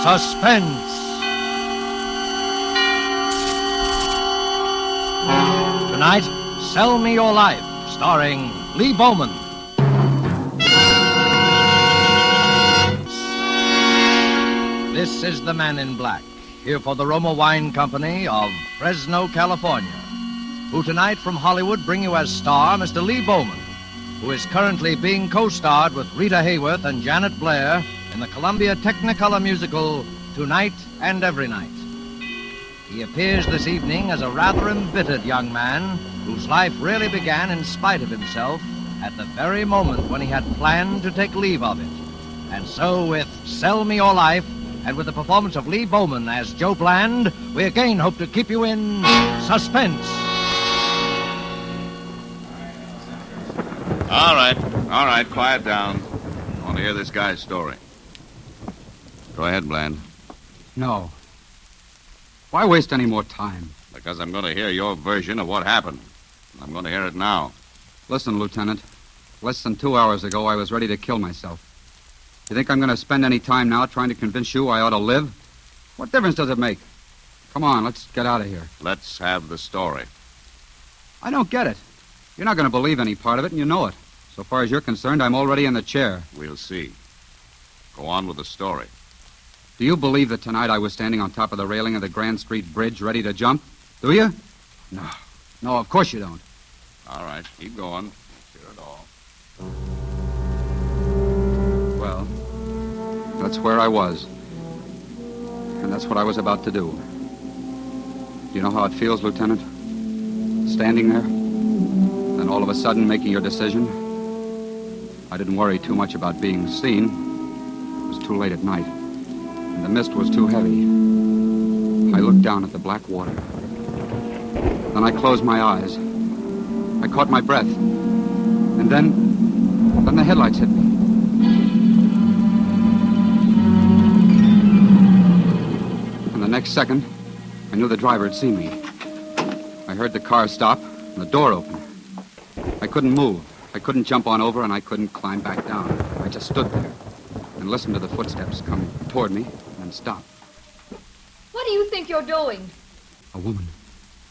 Suspense. Tonight, Sell Me Your Life, starring Lee Bowman. This is the Man in Black, here for the Roma Wine Company of Fresno, California, who tonight from Hollywood bring you as star Mr. Lee Bowman, who is currently being co-starred with Rita Hayworth and Janet Blair in the Columbia Technicolor musical Tonight and Every Night. He appears this evening as a rather embittered young man whose life really began in spite of himself at the very moment when he had planned to take leave of it. And so with Sell Me Your Life, and with the performance of Lee Bowman as Joe Bland, we again hope to keep you in suspense. All right, quiet down. I want to hear this guy's story. Go ahead, Bland. No. Why waste any more time? Because I'm going to hear your version of what happened. I'm going to hear it now. Listen, Lieutenant. Less than 2 hours ago, I was ready to kill myself. You think I'm going to spend any time now trying to convince you I ought to live? What difference does it make? Come on, let's get out of here. Let's have the story. I don't get it. You're not going to believe any part of it, and you know it. So far as you're concerned, I'm already in the chair. We'll see. Go on with the story. Do you believe that tonight I was standing on top of the railing of the Grand Street Bridge ready to jump? Do you? No. No, of course you don't. All right, keep going. Hear it all. Well, that's where I was. And that's what I was about to do. Do you know how it feels, Lieutenant? Standing there, then all of a sudden making your decision. I didn't worry too much about being seen. It was too late at night, and the mist was too heavy. I looked down at the black water. Then I closed my eyes. I caught my breath. And then the headlights hit me. And the next second, I knew the driver had seen me. I heard the car stop and the door open. I couldn't move. I couldn't jump on over, and I couldn't climb back down. I just stood there and listened to the footsteps come toward me and then stop. What do you think you're doing? A woman.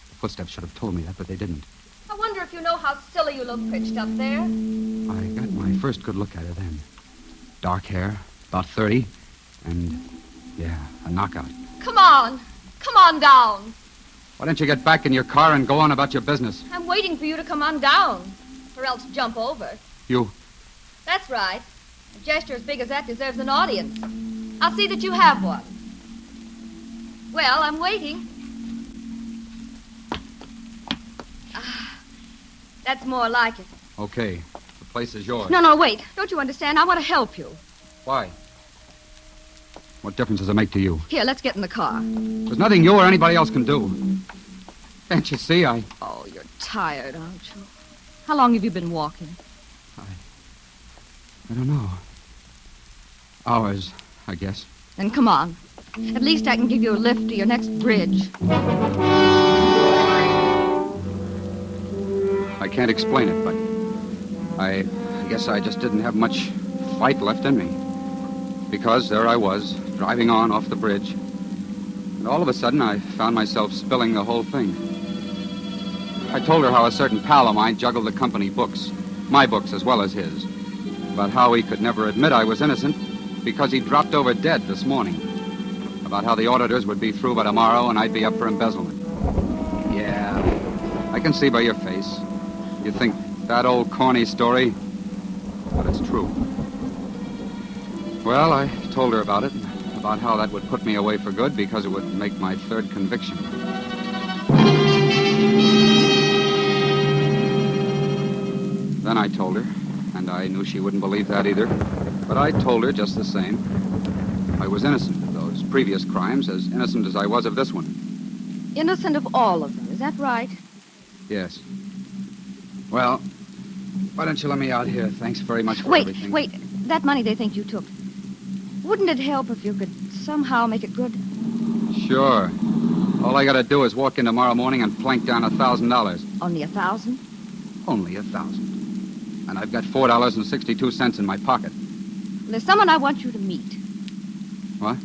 The footsteps should have told me that, but they didn't. I wonder if you know how silly you look pitched up there. I got my first good look at her then. Dark hair, about 30, and, yeah, a knockout. Come on. Come on down. Why don't you get back in your car and go on about your business? I'm waiting for you to come on down, or else jump over. You... That's right. A gesture as big as that deserves an audience. I'll see that you have one. Well, I'm waiting. That's more like it. Okay. The place is yours. No, wait. Don't you understand? I want to help you. Why? What difference does it make to you? Here, let's get in the car. There's nothing you or anybody else can do. Can't you see? Oh, you're tired, aren't you? How long have you been walking? I don't know. Hours, I guess. Then come on. At least I can give you a lift to your next bridge. I can't explain it, but I guess I just didn't have much fight left in me. Because there I was, driving on off the bridge. And all of a sudden, I found myself spilling the whole thing. I told her how a certain pal of mine juggled the company books, my books as well as his, about how he could never admit I was innocent because he dropped over dead this morning, about how the auditors would be through by tomorrow and I'd be up for embezzlement. Yeah, I can see by your face. You think that old corny story, but it's true. Well, I told her about it, about how that would put me away for good because it would make my third conviction. Then I told her, and I knew she wouldn't believe that either, but I told her just the same. I was innocent of those previous crimes, as innocent as I was of this one. Innocent of all of them, is that right? Yes. Well, why don't you let me out here? Thanks very much for everything. Wait. That money they think you took. Wouldn't it help if you could somehow make it good? Sure. All I gotta do is walk in tomorrow morning and plank down $1,000. Only 1,000? Only 1,000. And I've got $4.62 in my pocket. There's someone I want you to meet. What?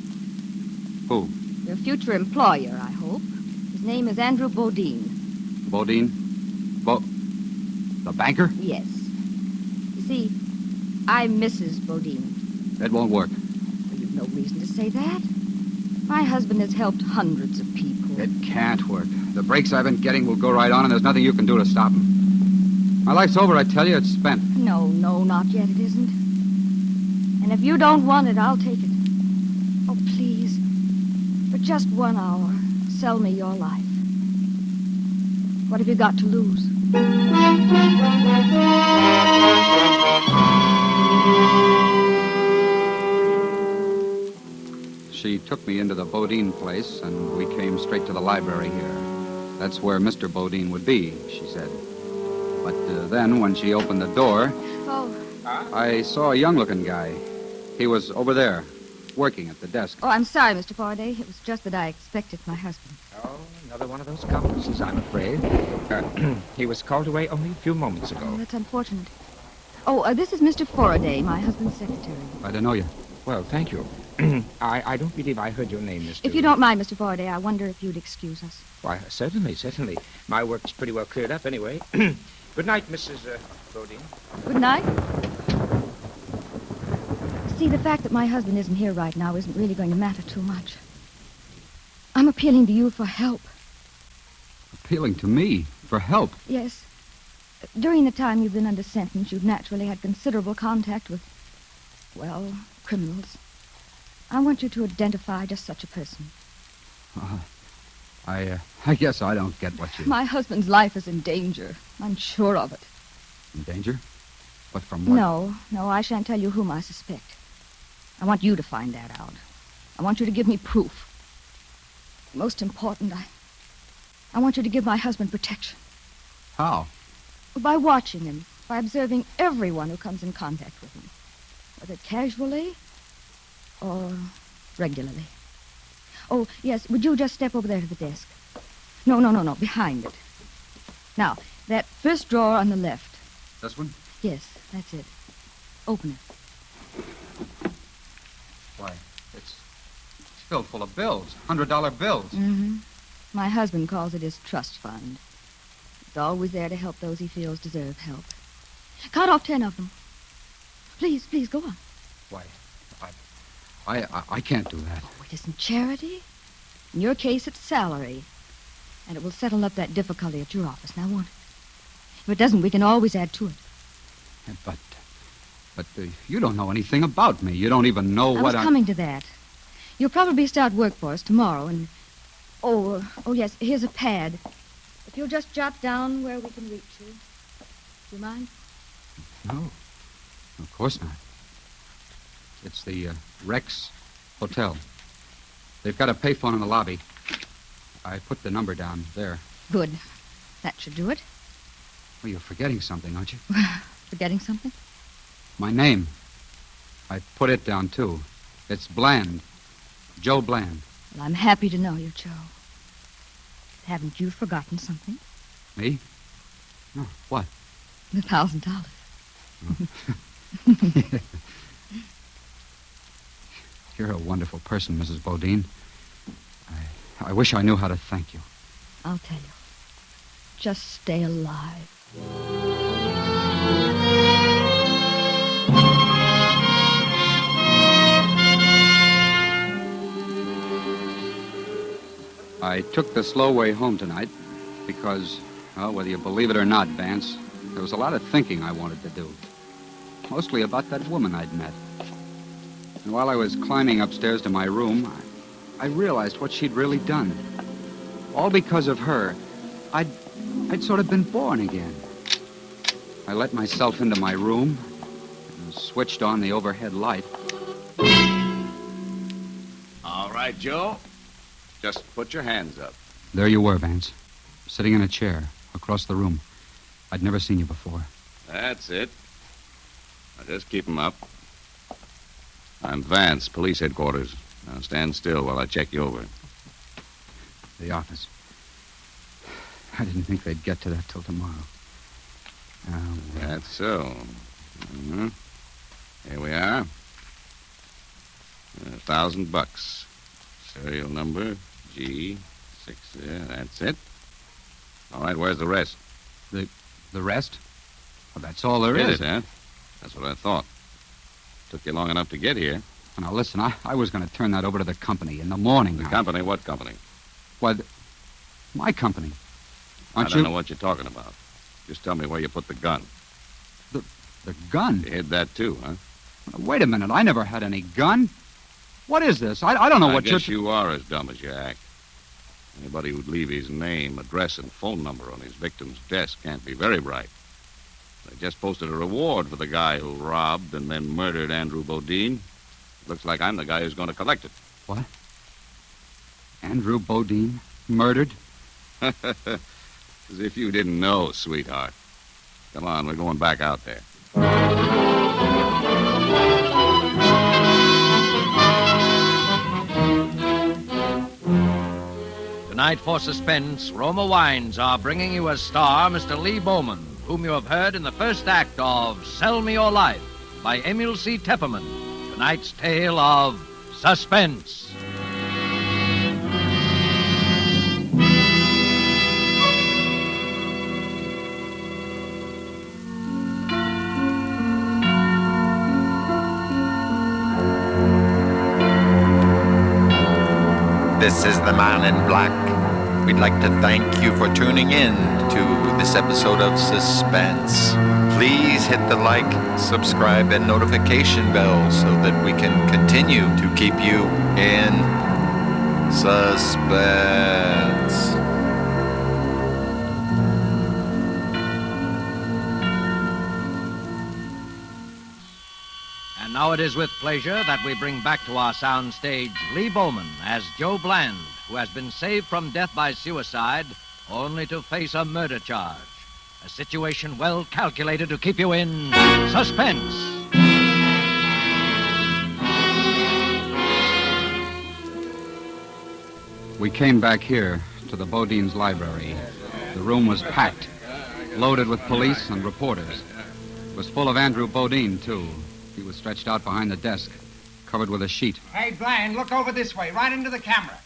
Who? Your future employer, I hope. His name is Andrew Bodine. Bodine? The banker? Yes. You see, I'm Mrs. Bodine. That won't work. Well, you've no reason to say that. My husband has helped hundreds of people. It can't work. The breaks I've been getting will go right on, and there's nothing you can do to stop them. My life's over, I tell you. It's spent. No, not yet. It isn't. And if you don't want it, I'll take it. Oh, please. For just 1 hour, sell me your life. What have you got to lose? She took me into the Bodine place, and we came straight to the library here. That's where Mr. Bodine would be, she said. But then, when she opened the door, I saw a young-looking guy. He was over there, working at the desk. Oh, I'm sorry, Mr. Faraday. It was just that I expected my husband. Oh, another one of those conferences, I'm afraid. He was called away only a few moments ago. Oh, that's unfortunate. Oh, this is Mr. Faraday, my husband's secretary. I don't know you. Well, thank you. I don't believe I heard your name, Mr. If you don't mind, Mr. Faraday, I wonder if you'd excuse us. Why, certainly. My work's pretty well cleared up anyway. Good night, Mrs. Bodine. Good night. See, the fact that my husband isn't here right now isn't really going to matter too much. I'm appealing to you for help. Appealing to me for help? Yes. During the time you've been under sentence, you've naturally had considerable contact with, well, criminals. I want you to identify just such a person. I guess I don't get what you... My husband's life is in danger. I'm sure of it. In danger? But from what? No, I shan't tell you whom I suspect. I want you to find that out. I want you to give me proof. Most important, I want you to give my husband protection. How? By watching him, by observing everyone who comes in contact with him, whether casually or regularly. Oh, yes, would you just step over there to the desk? No, behind it. Now, that first drawer on the left. This one? Yes, that's it. Open it. Why, it's filled full of bills, $100 bills. Mm-hmm. My husband calls it his trust fund. It's always there to help those he feels deserve help. Count off 10 of them. Please, go on. Why, I can't do that. Oh, it isn't charity. In your case, it's salary. And it will settle up that difficulty at your office, now won't it? If it doesn't, we can always add to it. But you don't know anything about me. You don't even know I what was coming to that. You'll probably start work for us tomorrow, and... Oh, yes, here's a pad. If you'll just jot down where we can reach you. Do you mind? No, of course not. It's the Rex Hotel. They've got a payphone in the lobby. I put the number down there. Good. That should do it. Well, you're forgetting something, aren't you? Forgetting something? My name. I put it down, too. It's Bland. Joe Bland. Well, I'm happy to know you, Joe. Haven't you forgotten something? Me? No, what? $1,000. You're a wonderful person, Mrs. Bodine. I wish I knew how to thank you. I'll tell you. Just stay alive. I took the slow way home tonight because, well, whether you believe it or not, Vance, there was a lot of thinking I wanted to do. Mostly about that woman I'd met. And while I was climbing upstairs to my room, I realized what she'd really done. All because of her, I'd sort of been born again. I let myself into my room and switched on the overhead light. All right, Joe. Just put your hands up. There you were, Vance, sitting in a chair across the room. I'd never seen you before. That's it. Now just keep 'em up. I'm Vance, police headquarters. Now stand still while I check you over. The office. I didn't think they'd get to that till tomorrow. That's so. Mm-hmm. Here we are. $1,000. Serial number G6. Yeah, that's it. All right, where's the rest? The rest? Well, that's all there Get is. it, huh? That's what I thought. Took you long enough to get here. Now, listen, I was going to turn that over to the company in the morning. The company? What company? Why, my company. I don't know what you're talking about. Just tell me where you put the gun. The gun? You hid that too, huh? Wait a minute. I never had any gun. What is this? I don't know what I guess you are as dumb as you act. Anybody who'd leave his name, address, and phone number on his victim's desk can't be very bright. They just posted a reward for the guy who robbed and then murdered Andrew Bodine. Looks like I'm the guy who's going to collect it. What? Andrew Bodine? Murdered? As if you didn't know, sweetheart. Come on, we're going back out there. Tonight for Suspense, Roma Wines are bringing you as star Mr. Lee Bowman, whom you have heard in the first act of Sell Me Your Life by Emil C. Tepperman. Tonight's tale of Suspense. This is the Man in Black. We'd like to thank you for tuning in to this episode of Suspense. Please hit the like, subscribe, and notification bell so that we can continue to keep you in suspense. And now it is with pleasure that we bring back to our sound stage Lee Bowman as Joe Bland, who has been saved from death by suicide only to face a murder charge. A situation well calculated to keep you in suspense. We came back here to the Bodine's library. The room was packed, loaded with police and reporters. It was full of Andrew Bodine, too. He was stretched out behind the desk, covered with a sheet. Hey, Bland, look over this way, right into the camera.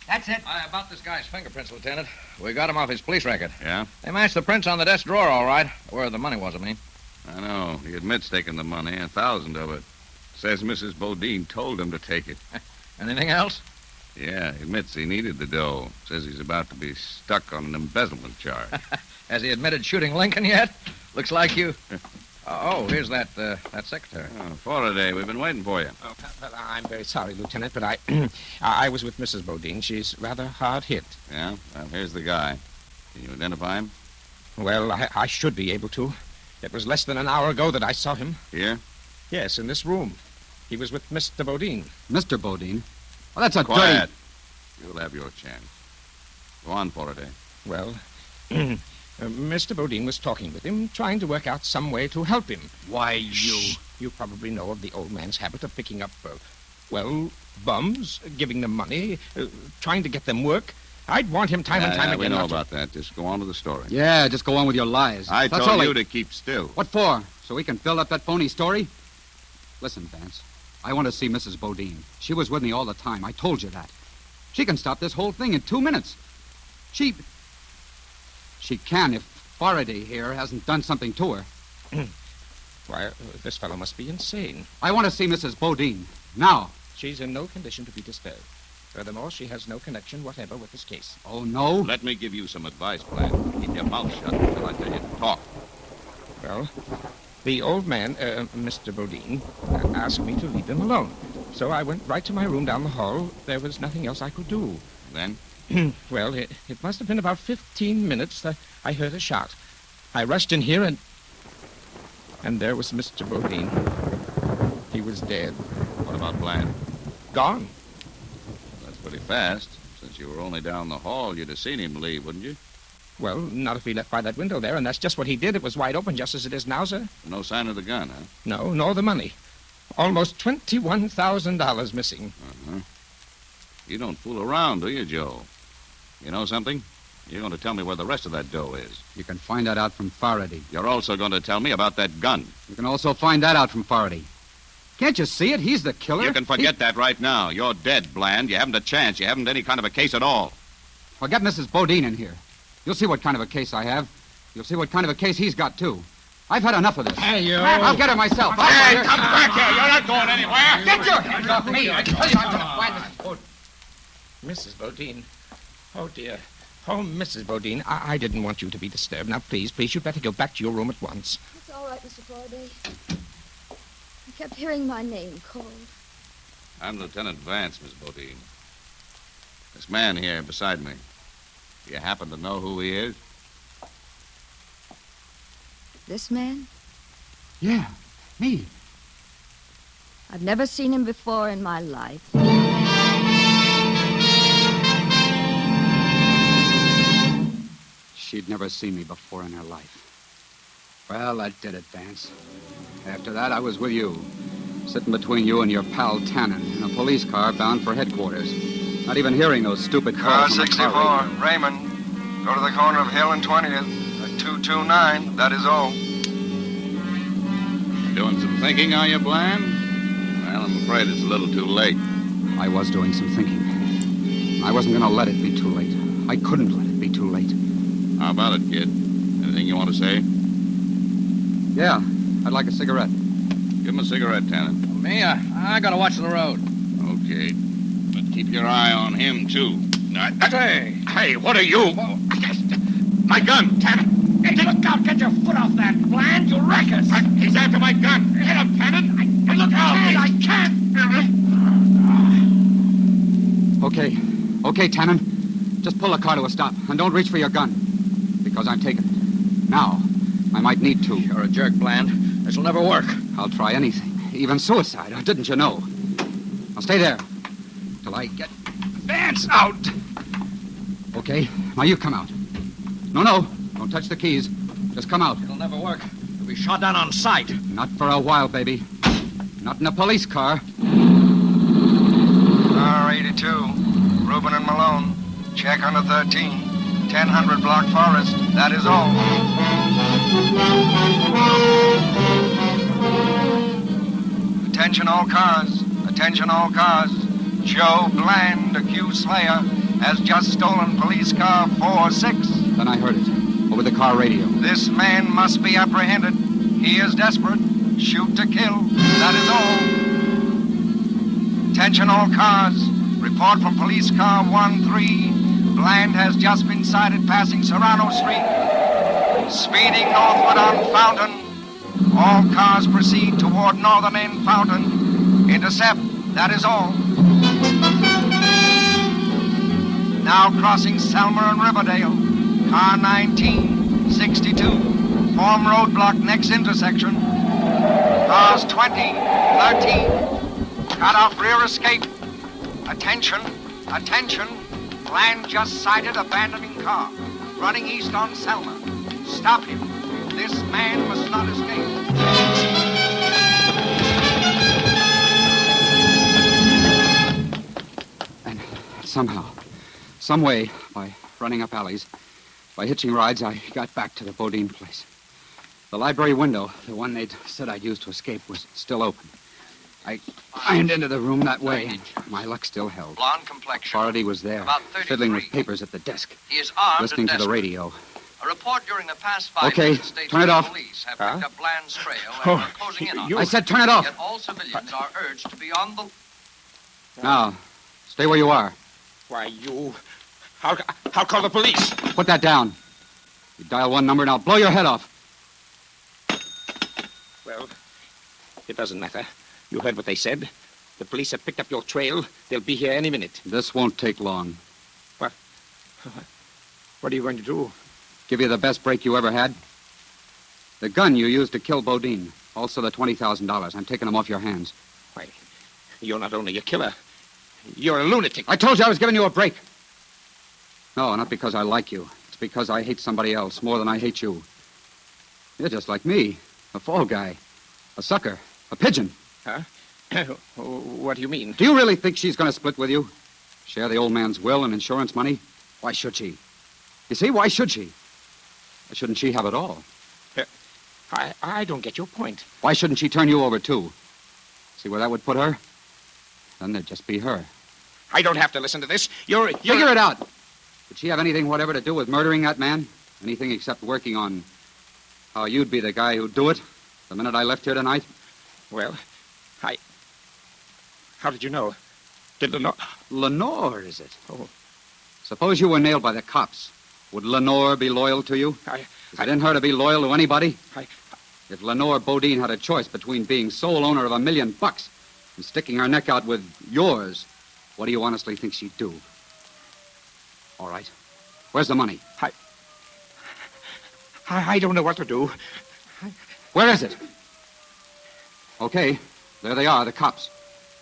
That's it. About this guy's fingerprints, Lieutenant. We got him off his police record. Yeah? They matched the prints on the desk drawer, all right. Where the money was, I mean. I know. He admits taking the money, 1,000 of it. Says Mrs. Bodine told him to take it. Anything else? Yeah, he admits he needed the dough. Says he's about to be stuck on an embezzlement charge. Has he admitted shooting Lincoln yet? Looks like you... here's that secretary. Oh, Faraday, we've been waiting for you. Oh, well, I'm very sorry, Lieutenant, but I was with Mrs. Bodine. She's rather hard hit. Yeah? Well, here's the guy. Can you identify him? Well, I should be able to. It was less than an hour ago that I saw him. Here? Yes, in this room. He was with Mr. Bodine. Mr. Bodine? Well, that's a Quiet. dirty... You'll have your chance. Go on, Faraday. Well, Mr. Bodine was talking with him, trying to work out some way to help him. Why, Shh. You probably know of the old man's habit of picking up, bums, giving them money, trying to get them work. I'd want him time and time again. We know not to- about that. Just go on with the story. Yeah, just go on with your lies. I That's told all you to keep still. What for? So we can build up that phony story? Listen, Vance, I want to see Mrs. Bodine. She was with me all the time. I told you that. She can stop this whole thing in 2 minutes. She can if Faraday here hasn't done something to her. Why, this fellow must be insane. I want to see Mrs. Bodine. Now. She's in no condition to be disturbed. Furthermore, she has no connection whatever with this case. Oh, no? Let me give you some advice, Bland. Keep your mouth shut until I tell you to talk. Well, the old man, Mr. Bodine, asked me to leave him alone. So I went right to my room down the hall. There was nothing else I could do. Then? Well, it must have been about 15 minutes that I heard a shot. I rushed in here and there was Mr. Bodine. He was dead. What about Bland? Gone. That's pretty fast. Since you were only down the hall, you'd have seen him leave, wouldn't you? Well, not if he left by that window there, and that's just what he did. It was wide open, just as it is now, sir. No sign of the gun, huh? No, nor the money. Almost $21,000 missing. Uh-huh. You don't fool around, do you, Joe? You know something? You're going to tell me where the rest of that dough is. You can find that out from Faraday. You're also going to tell me about that gun. You can also find that out from Faraday. Can't you see it? He's the killer. You can forget that right now. You're dead, Bland. You haven't a chance. You haven't any kind of a case at all. Well, get Mrs. Bodine in here. You'll see what kind of a case I have. You'll see what kind of a case he's got, too. I've had enough of this. Hey, you. I'll get her myself. Hey, come back here. You're not going anywhere. Get your hands off me. I tell you I'm going to find Mrs. Bodine. Mrs. Bodine. Oh, dear. Oh, Mrs. Bodine, I didn't want you to be disturbed. Now, please, you'd better go back to your room at once. It's all right, Mr. Faraday. I kept hearing my name called. I'm Lieutenant Vance, Miss Bodine. This man here beside me. Do you happen to know who he is? This man? Yeah, me. I've never seen him before in my life. She'd never seen me before in her life. Well, that did it, Vance. After that, I was with you, sitting between you and your pal Tannen in a police car bound for headquarters. Not even hearing those stupid Car calls. on the 64, car radio. Raymond. Go to the corner of Hill and 20th at 229. That is all. Doing some thinking, are you, Bland? Well, I'm afraid it's a little too late. I was doing some thinking. I wasn't going to let it be too late. I couldn't let it be too late. How about it, kid? Anything you want to say? Yeah, I'd like a cigarette. Give him a cigarette, Tannen. Me, I gotta watch the road. Okay. But keep your eye on him, too. Hey, what are you? My gun, Tannen. Hey, look out! Get your foot off that, Bland! You'll wreck us! He's after my gun. Get him, Tannen. Look out! I can't! Okay, Tannen. Just pull the car to a stop, and don't reach for your gun. Because I'm taking it. Now, I might need to. You're a jerk, Bland. This'll never work. I'll try anything, even suicide, didn't you know? I'll stay there till I get Vance out. Okay, now you come out. No, don't touch the keys. Just come out. It'll never work. You'll be shot down on sight. Not for a while, baby. Not in a police car. Car 82, Rubin and Malone. Check on the 13. 1000 Block Forest. That is all. Attention all cars. Attention all cars. Joe Bland, accused slayer, has just stolen police car 46. Then I heard it, over the car radio. This man must be apprehended. He is desperate. Shoot to kill. That is all. Attention all cars. Report from police car 13. Bland has just been sighted passing Serrano Street. Speeding northward on Fountain. All cars proceed toward northern end Fountain. Intercept. That is all. Now crossing Selmer and Riverdale. Car 19, 62. Form roadblock next intersection. Cars 20, 13. Cut off rear escape. Attention. Bland just sighted abandoning car. Running east on Selma. Stop him. This man must not escape. And somehow, some way, by running up alleys, by hitching rides, I got back to the Bodine place. The library window, the one they'd said I'd used to escape, was still open. I climbed into the room that way. My luck still held. Blonde complexion. Faraday was there, About 33. fiddling with papers at the desk, He is armed listening and to the desperate. radio. A report during the past 5 Okay, minutes states turn it that off. police have picked up Bland's trail and Oh, are closing in on you- him. I said turn it off. Yet all civilians are urged to be on the... Now, stay where you are. Why, you... I'll call the police. Put that down. You dial one number and I'll blow your head off. Well, it doesn't matter. You heard what they said. The police have picked up your trail. They'll be here any minute. This won't take long. What are you going to do? Give you the best break you ever had. The gun you used to kill Bodine. Also the $20,000. I'm taking them off your hands. Why, you're not only a killer. You're a lunatic. I told you I was giving you a break. No, not because I like you. It's because I hate somebody else more than I hate you. You're just like me. A fall guy. A sucker. A pigeon. Huh? What do you mean? Do you really think she's going to split with you? Share the old man's will and insurance money? Why should she? You see, why should she? Why shouldn't she have it all? I don't get your point. Why shouldn't she turn you over, too? See where that would put her? Then there'd just be her. I don't have to listen to this. You're... Figure it out. Did she have anything whatever to do with murdering that man? Anything except working on how you'd be the guy who'd do it the minute I left here tonight? Well, How did you know? Did Lenore... Lenore, is it? Oh. Suppose you were nailed by the cops. Would Lenore be loyal to you? Is it in her to be loyal to anybody? If Lenore Bodine had a choice between being sole owner of $1 million and sticking her neck out with yours, what do you honestly think she'd do? All right. Where's the money? I don't know what to do. Where is it? Okay, there they are, the cops.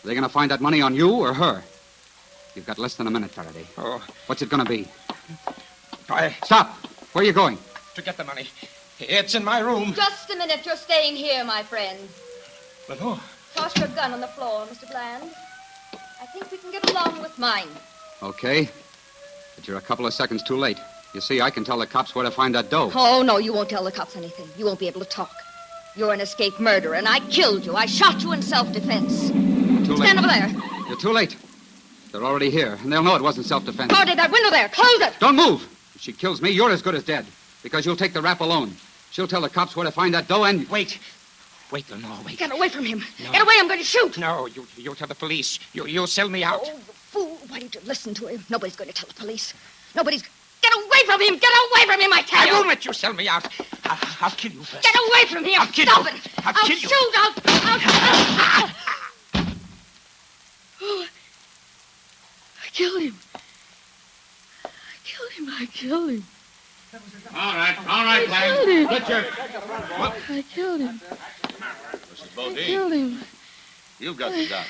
Are they going to find that money on you or her? You've got less than a minute, Faraday. Oh. What's it going to be? Stop! Where are you going? To get the money. It's in my room. Just a minute. You're staying here, my friend. Lenore. Toss your gun on the floor, Mr. Bland. I think we can get along with mine. Okay. But you're a couple of seconds too late. You see, I can tell the cops where to find that dough. Oh, no, you won't tell the cops anything. You won't be able to talk. You're an escaped murderer, and I killed you. I shot you in self-defense. Too late. Stand over there. You're too late. They're already here, and they'll know it wasn't self-defense. Faraday, that window there. Close it. Don't move. If she kills me, you're as good as dead. Because you'll take the rap alone. She'll tell the cops where to find that dough and... Wait, Lenore, wait. Get away from him. No. Get away, I'm going to shoot. No, you'll tell the police. You'll sell me out. Oh, the fool. Why didn't you listen to him? Nobody's going to tell the police. Nobody's... Get away from him! Get away from him, I tell you! I won't let you sell me out. I'll kill you first. Get away from here! I'll kill Stop you. it! I'll kill you. Shoot! I'll... Oh, I killed him. I killed him. All right, killed him. Richard. I killed him. Mrs. Bodine, Killed him. you've got the gun.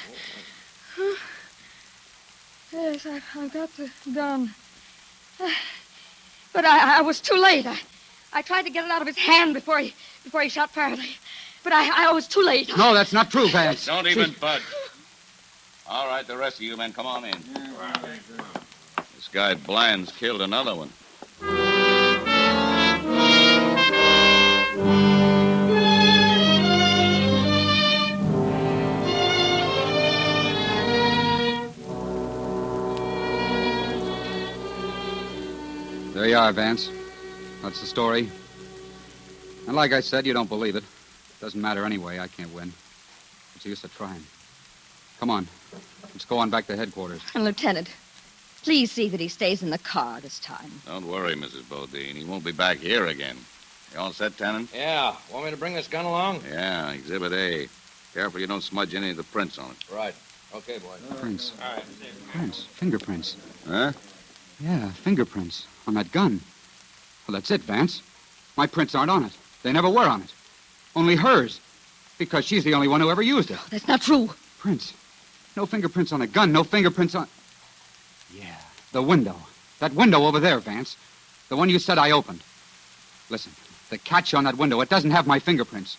Yes, I've got the gun. But I was too late. I tried to get it out of his hand before he shot Faraday. But I was too late. No, that's not true, Vance. Don't even budge. All right, the rest of you men, come on in. This guy Bland's killed another one. There you are, Vance. That's the story. And like I said, you don't believe it. Doesn't matter anyway. I can't win. What's the use of trying? Come on. Let's go on back to headquarters. And, Lieutenant, please see that he stays in the car this time. Don't worry, Mrs. Bodine. He won't be back here again. You all set, Tenant? Yeah. Want me to bring this gun along? Yeah, Exhibit A. Careful you don't smudge any of the prints on it. Right. Okay, boy. Prints. All right. Prints. Fingerprints. Huh? Yeah, fingerprints. On that gun. Well, that's it, Vance. My prints aren't on it. They never were on it. Only hers. Because she's the only one who ever used it. That's not true. Prints. No fingerprints on a gun. No fingerprints on... Yeah, the window. That window over there, Vance. The one you said I opened. Listen, the catch on that window, it doesn't have my fingerprints.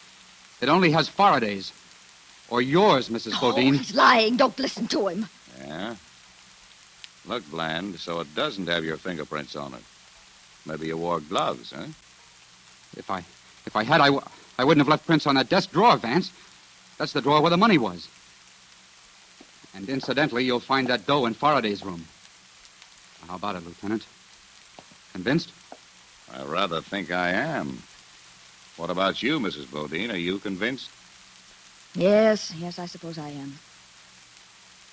It only has Faraday's. Or yours, Mrs. Bodine. He's lying. Don't listen to him. Yeah? Look, Bland, so it doesn't have your fingerprints on it. Maybe you wore gloves, huh? If I had, I wouldn't have left prints on that desk drawer, Vance. That's the drawer where the money was. And incidentally, you'll find that dough in Faraday's room. How about it, Lieutenant? Convinced? I rather think I am. What about you, Mrs. Bodine? Are you convinced? Yes, I suppose I am.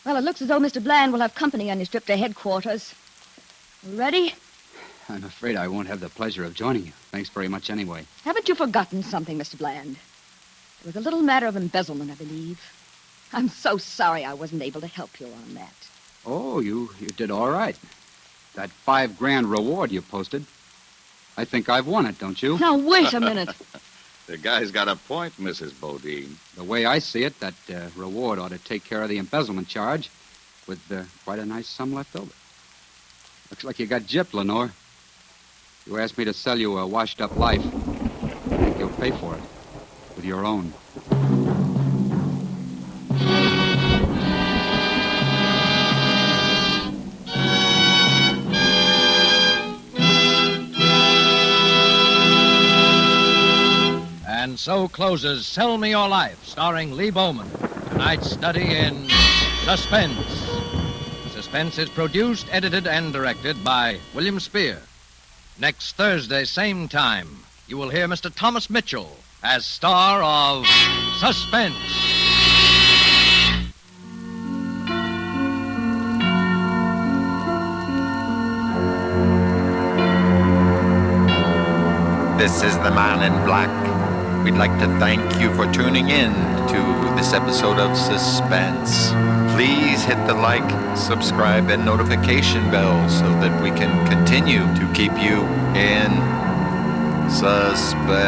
Well, it looks as though Mr. Bland will have company on his trip to headquarters. Ready? I'm afraid I won't have the pleasure of joining you. Thanks very much anyway. Haven't you forgotten something, Mr. Bland? It was a little matter of embezzlement, I believe. I'm so sorry I wasn't able to help you on that. Oh, you did all right. That $5,000 reward you posted. I think I've won it, don't you? Now, wait a minute. The guy's got a point, Mrs. Bodine. The way I see it, that reward ought to take care of the embezzlement charge with quite a nice sum left over. Looks like you got gypped, Lenore. You asked me to sell you a washed-up life. I think you'll pay for it with your own. And so closes Sell Me Your Life, starring Lee Bowman. Tonight's study in Suspense. Suspense is produced, edited, and directed by William Spear. Next Thursday, same time, you will hear Mr. Thomas Mitchell as star of Suspense. This is the Man in Black. We'd like to thank you for tuning in to this episode of Suspense. Please hit the like, subscribe, and notification bell so that we can continue to keep you in suspense.